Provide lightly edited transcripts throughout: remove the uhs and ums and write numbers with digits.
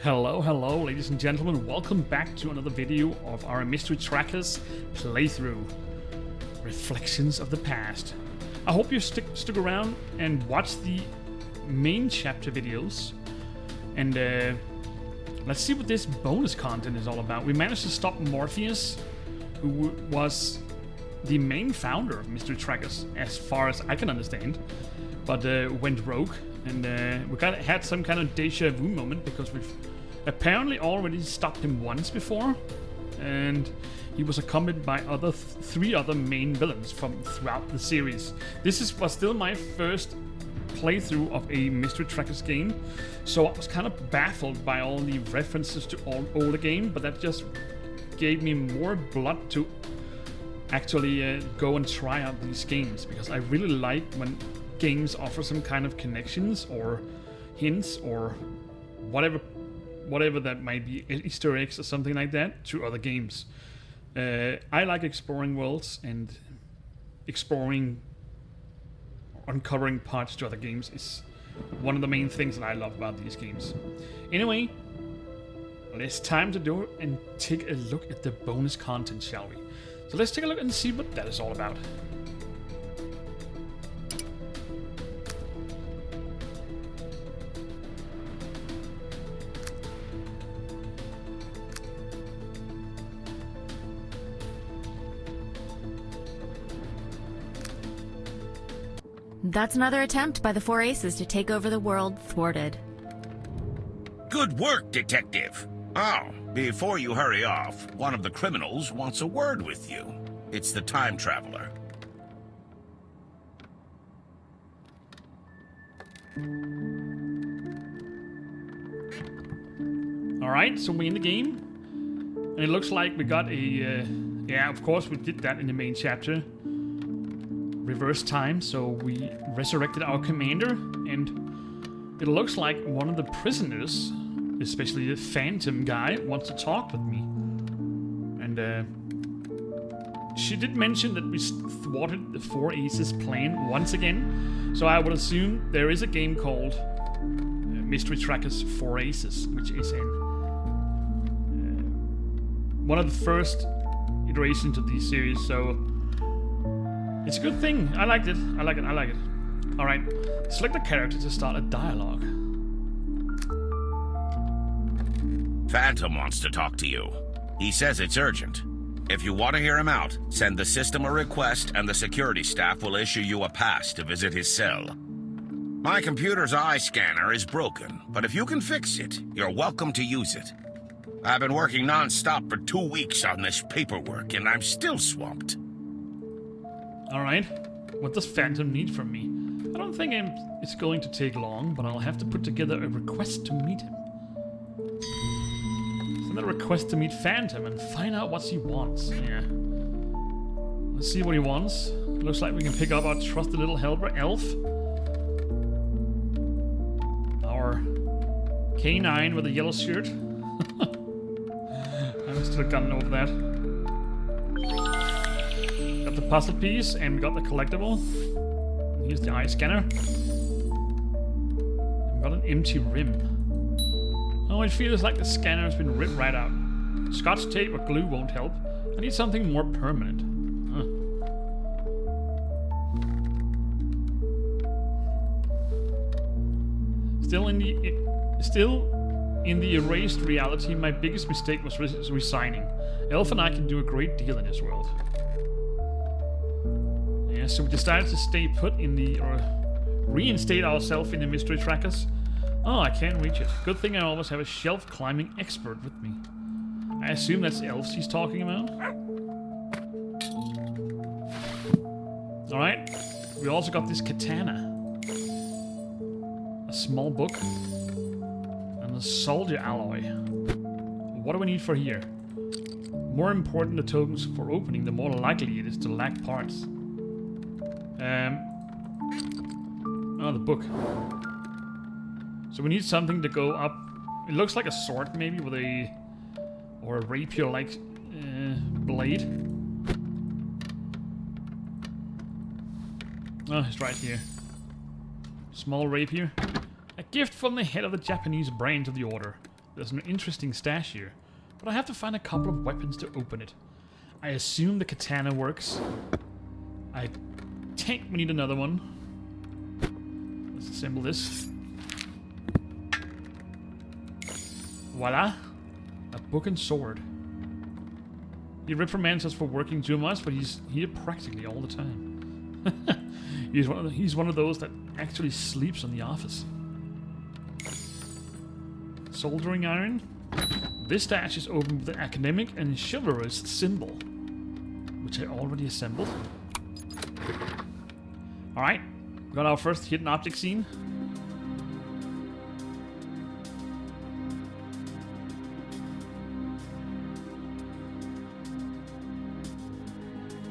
Hello, ladies and gentlemen. Welcome back to another video of our Mystery Trackers playthrough. Reflections of the Past. I hope you stuck around and watched the main chapter videos. And let's see what this bonus content is all about. We managed to stop Morpheus, who was the main founder of Mystery Trackers, as far as I can understand, but went rogue. And we had some kind of deja vu moment because we've apparently already stopped him once before, and he was accompanied by three other main villains from throughout the series. This was still my first playthrough of a Mystery Trackers game, so I was kind of baffled by all the references to older game, but that just gave me more blood to actually go and try out these games, because I really like when games offer some kind of connections or hints or whatever that might be, Easter eggs or something like that, to other games. I like exploring worlds, and uncovering parts to other games is one of the main things that I love about these games. Anyway, it's time to do it and take a look at the bonus content, shall we? So let's take a look and see what that is all about. That's another attempt by the Four Aces to take over the world thwarted. Good work, Detective. Oh, before you hurry off, one of the criminals wants a word with you. It's the time traveler. Alright, so we're in the game. And it looks like we got a... yeah, of course we did that in the main chapter. Reverse time, so we resurrected our commander, and it looks like one of the prisoners, especially the Phantom guy, wants to talk with me. And she did mention that we thwarted the Four Aces plan once again, so I would assume there is a game called Mystery Trackers Four Aces, which is in one of the first iterations of these series, so it's a good thing. I liked it. I like it. Alright, select a character to start a dialogue. Phantom wants to talk to you. He says it's urgent. If you want to hear him out, send the system a request and the security staff will issue you a pass to visit his cell. My computer's eye scanner is broken, but if you can fix it, you're welcome to use it. I've been working non-stop for 2 weeks on this paperwork, and I'm still swamped. Alright, what does Phantom need from me? I don't think it's going to take long, but I'll have to put together a request to meet him. Send a request to meet Phantom and find out what he wants. Yeah. Let's see what he wants. Looks like we can pick up our trusted little helper, Elf. Our canine with a yellow shirt. I'm still gotten over that. Got the puzzle piece, and we got the collectible. Here's the eye scanner. And we got an empty rim. Oh, it feels like the scanner has been ripped right out. Scotch tape or glue won't help. I need something more permanent. Huh. Still in the erased reality, my biggest mistake was resigning. Elf and I can do a great deal in this world. Yeah, so we decided to stay put or reinstate ourselves in the Mystery Trackers. Oh, I can't reach it. Good thing I always have a shelf climbing expert with me. I assume that's elves he's talking about. Alright, we also got this katana. A small book. And a soldier alloy. What do we need for here? More important the tokens for opening, the more likely it is to lack parts. Oh, the book. So we need something to go up. It looks like a sword, maybe, with a rapier-like blade. Oh, it's right here. Small rapier. A gift from the head of the Japanese branch of the order. There's an interesting stash here, but I have to find a couple of weapons to open it. I assume the katana works. I think we need another one. Let's assemble this. Voila! A book and sword. He reprimands us for working too much, but he's here practically all the time. He's one of those that actually sleeps in the office. Soldering iron. This stash is open with the academic and chivalrous symbol, which I already assembled. Alright, we got our first hidden object scene.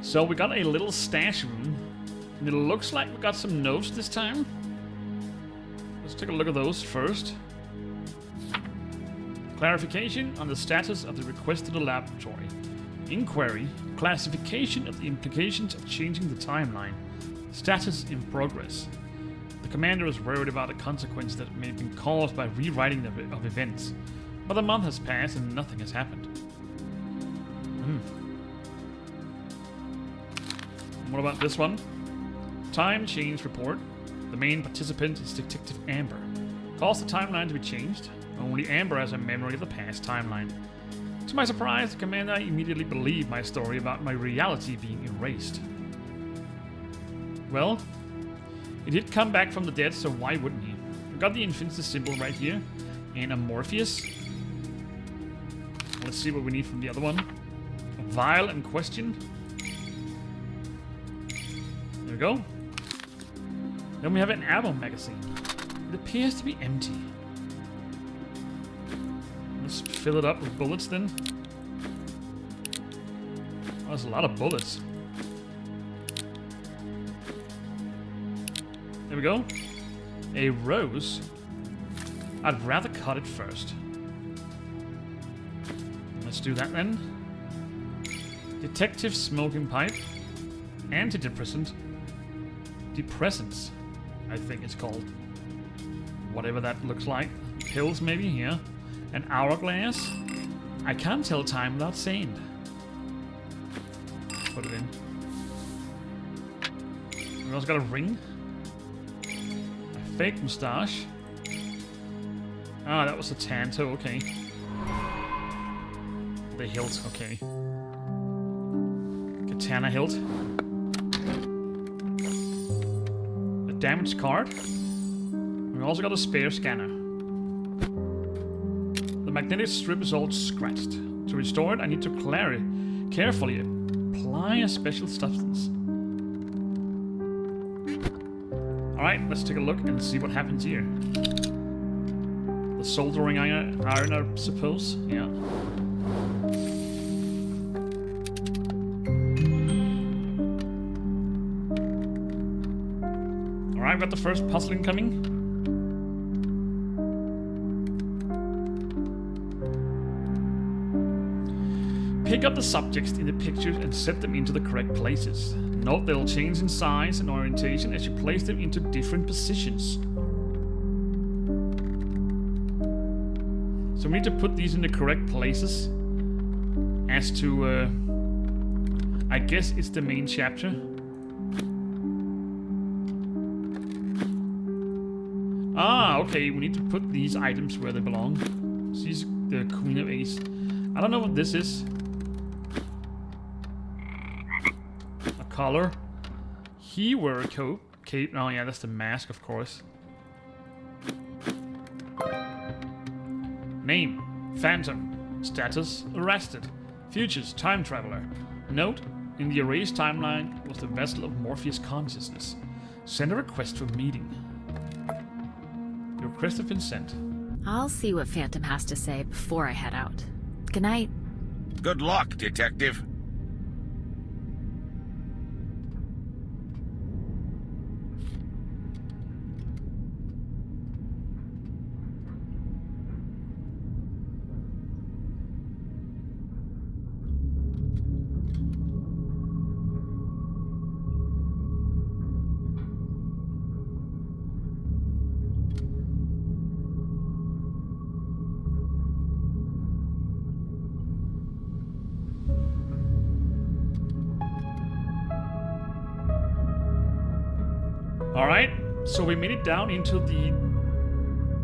So we got a little stash room, and it looks like we got some notes this time. Let's take a look at those first. Clarification on the status of the request to the laboratory. Inquiry. Classification of the implications of changing the timeline. Status in progress. The commander is worried about the consequences that may have been caused by rewriting of events. But a month has passed and nothing has happened. What about this one? Time change report. The main participant is Detective Amber. Calls the timeline to be changed. Only Amber has a memory of the past timeline. To my surprise, the commander immediately believed my story about my reality being erased. Well, he did come back from the dead, so why wouldn't he? I've got the infinity symbol right here, and a Morpheus. Let's see what we need from the other one. A vial in question. There we go. Then we have an ammo magazine. It appears to be empty. Let's fill it up with bullets then. Oh, there's a lot of bullets. There we go. A rose. I'd rather cut it first. Let's do that then. Detective smoking pipe. Antidepressant. Depressants, I think it's called. Whatever that looks like. Pills maybe, yeah. An hourglass. I can't tell time without sand. Put it in. We also got a ring. A fake moustache. Ah, that was a tanto, okay. The hilt, okay. Katana hilt. A damaged card. We also got a spare scanner. The magnetic strip is all scratched. To restore it, I need to carefully apply a special substance. Alright, let's take a look and see what happens here. The soldering iron, I suppose. Yeah. Alright, we've got the first puzzle incoming. Pick up the subjects in the pictures and set them into the correct places. Note they'll change in size and orientation as you place them into different positions. So we need to put these in the correct places. As to, I guess it's the main chapter. Ah, okay, we need to put these items where they belong. She's the Queen of Ace. I don't know what this is. Collar. He wore a coat. Cape. Oh yeah, that's the mask, of course. Name. Phantom. Status. Arrested. Futures. Time traveler. Note. In the erased timeline was the vessel of Morpheus consciousness. Send a request for meeting. Your request has been sent. I'll see what Phantom has to say before I head out. Good night. Good luck, detective. Alright, so we made it down into the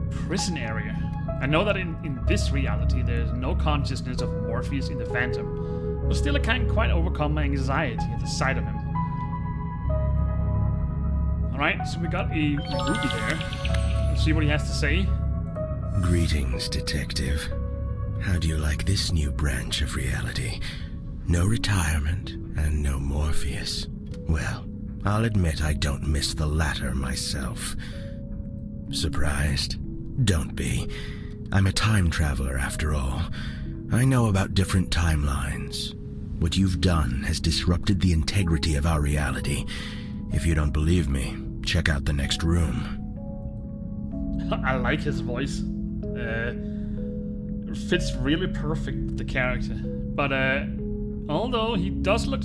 prison area. I know that in this reality there's no consciousness of Morpheus in the Phantom, but still I can't quite overcome my anxiety at the sight of him. Alright, so we got a ruby there. Let's see what he has to say. Greetings, Detective. How do you like this new branch of reality? No retirement and no Morpheus. Well, I'll admit I don't miss the latter myself. Surprised? Don't be. I'm a time traveler after all. I know about different timelines. What you've done has disrupted the integrity of our reality. If you don't believe me, check out the next room. I like his voice. It fits really perfect with the character. But although he does look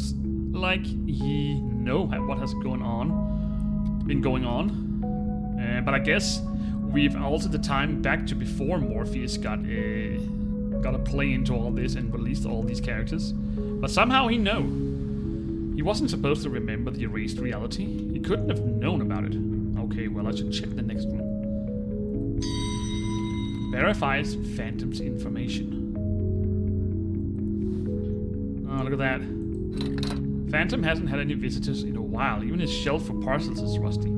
like he knows what has been going on. But I guess we've altered the time back to before Morpheus got a play into all this and released all these characters. But somehow he knew. He wasn't supposed to remember the erased reality. He couldn't have known about it. Okay, well, I should check the next one. Verifies Phantom's information. Oh, look at that. Phantom hasn't had any visitors in a while. Even his shelf for parcels is rusty.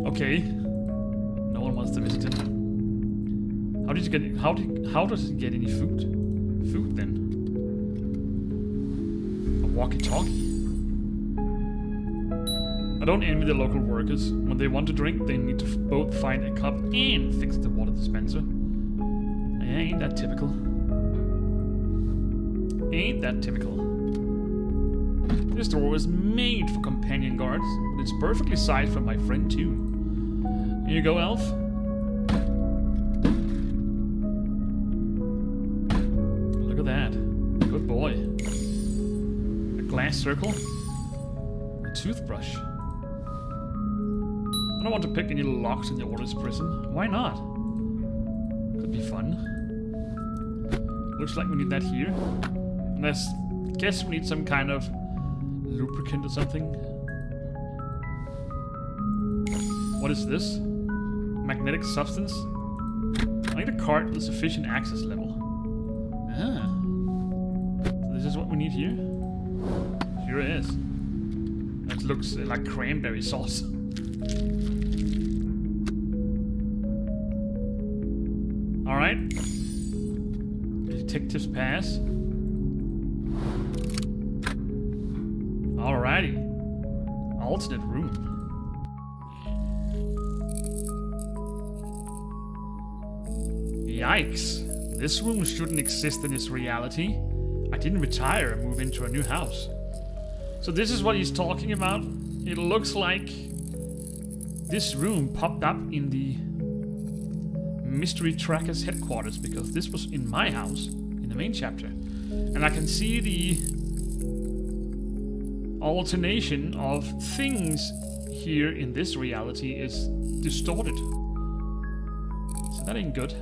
Okay. No one wants to visit him. How does he get any food? Food then? A walkie-talkie? I don't envy the local workers. When they want to drink, they need to both find a cup and fix the water dispenser. Ain't that typical? Ain't that typical? This door was made for companion guards, but it's perfectly sized for my friend too. Here you go, Elf. Look at that. Good boy. A glass circle. A toothbrush. I don't want to pick any locks in the Order's prison. Why not? Could be fun. Looks like we need that here. And I guess we need some kind of lubricant or something. What is this? Magnetic substance? I need a card with sufficient access level. Ah. So this is what we need here? Sure is. That looks like cranberry sauce. Alright. Detective's pass. Alrighty. Alternate room. Yikes. This room shouldn't exist in this reality. I didn't retire and move into a new house. So this is what he's talking about. It looks like this room popped up in the Mystery Tracker's headquarters because this was in my house in the main chapter. And I can see the alternation of things here in this reality is distorted. So that ain't good.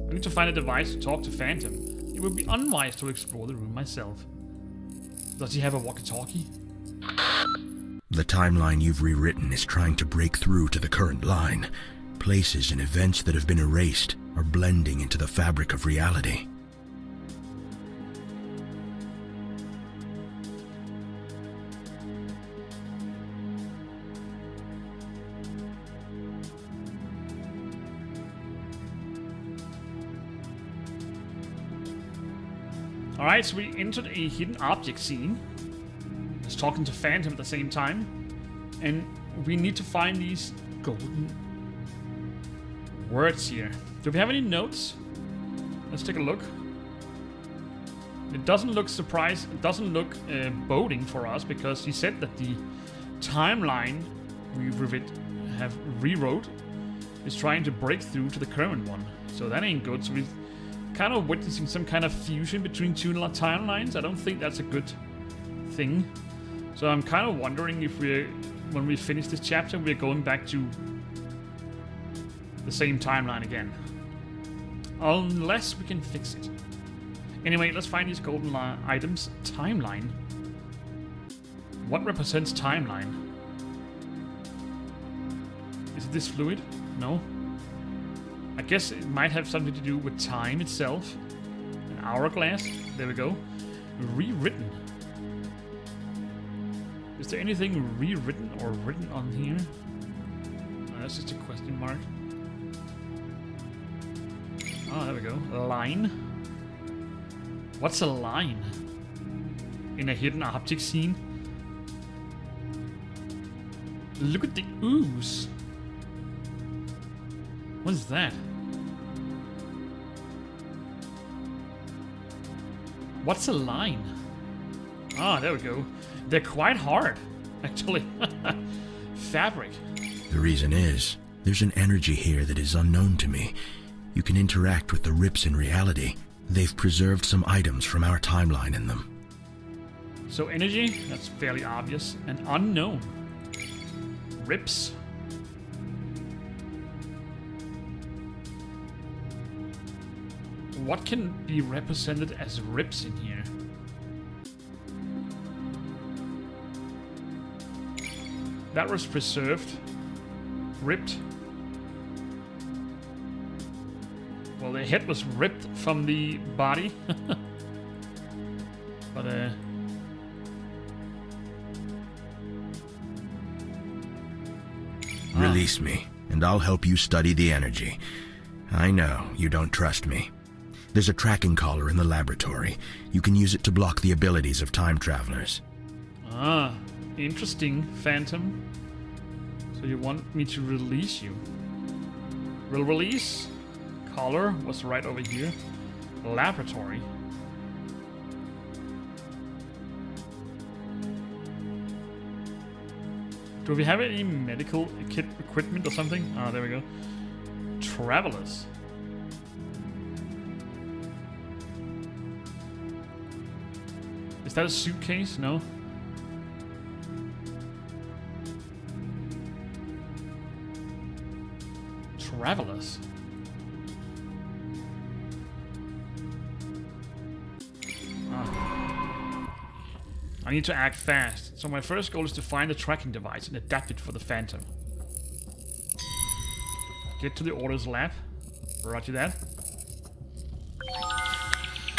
I need to find a device to talk to Phantom. It would be unwise to explore the room myself. Does he have a walkie-talkie? The timeline you've rewritten is trying to break through to the current line. Places and events that have been erased are blending into the fabric of reality. Alright, so we entered a hidden object scene. Just talking to Phantom at the same time. And we need to find these golden words here. Do we have any notes? Let's take a look. It doesn't look surprised. It doesn't look boding for us because he said that the timeline we have rewrote is trying to break through to the current one. So that ain't good. So we're kind of witnessing some kind of fusion between two timelines. I don't think that's a good thing. So I'm kind of wondering if when we finish this chapter, we're going back to the same timeline again. Unless we can fix it. Anyway, let's find these golden items. Timeline. What represents timeline? this fluid? No. I guess it might have something to do with time itself. An hourglass. There we go. Rewritten. Is there anything rewritten or written on here? Oh, that's just a question mark. Oh, there we go. Line. What's a line? In a hidden object scene? Look at the ooze. What is that? What's a line? Ah, there we go. They're quite hard, actually. Fabric. The reason is, there's an energy here that is unknown to me. You can interact with the rips in reality. They've preserved some items from our timeline in them. So energy, that's fairly obvious. And unknown. Rips. What can be represented as rips in here? That was preserved. Ripped. Well, the head was ripped from the body. But, Release me, and I'll help you study the energy. I know you don't trust me. There's a tracking collar in the laboratory. You can use it to block the abilities of time travelers. Ah, interesting, Phantom. So you want me to release you? Will release. Collar was right over here. Laboratory. Do we have any medical equipment or something? Ah, there we go. Travelers. Is that a suitcase? No. Travelers. I need to act fast, so my first goal is to find the tracking device and adapt it for the Phantom. Get to the orders lab. Roger that.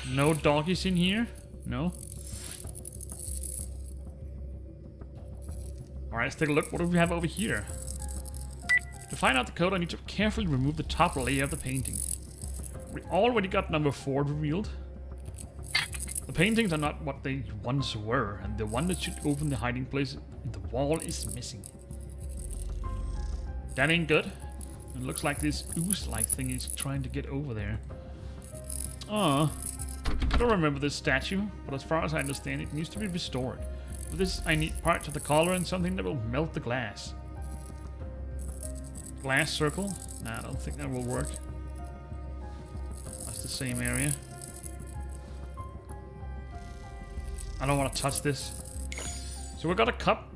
No doggies in here? No. Alright, let's take a look. What do we have over here? To find out the code, I need to carefully remove the top layer of the painting. We already got number 4 revealed. The paintings are not what they once were, and the one that should open the hiding place in the wall is missing. That ain't good. It looks like this ooze-like thing is trying to get over there. I don't remember this statue, but as far as I understand, it needs to be restored. For this, I need parts of the collar and something that will melt the glass. Glass circle? Nah, I don't think that will work. That's the same area. I don't want to touch this. So we got a cup.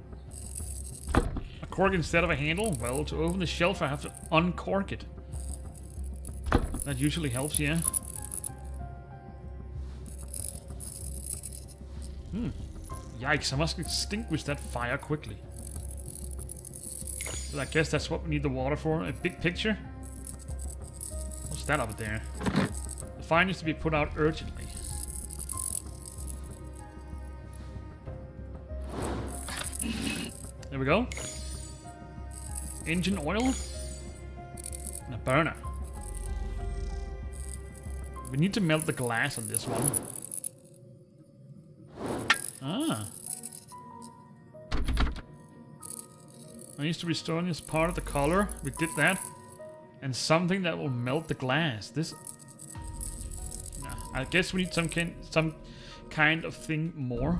A cork instead of a handle. Well, to open the shelf, I have to uncork it. That usually helps, yeah. Yikes, I must extinguish that fire quickly. But I guess that's what we need the water for. A big picture? What's that up there? The fire needs to be put out urgently. There we go. Engine oil. And a burner. We need to melt the glass on this one. Ah. I need to restore this part of the color. We did that. And something that will melt the glass. This... Nah, I guess we need some kind of thing more.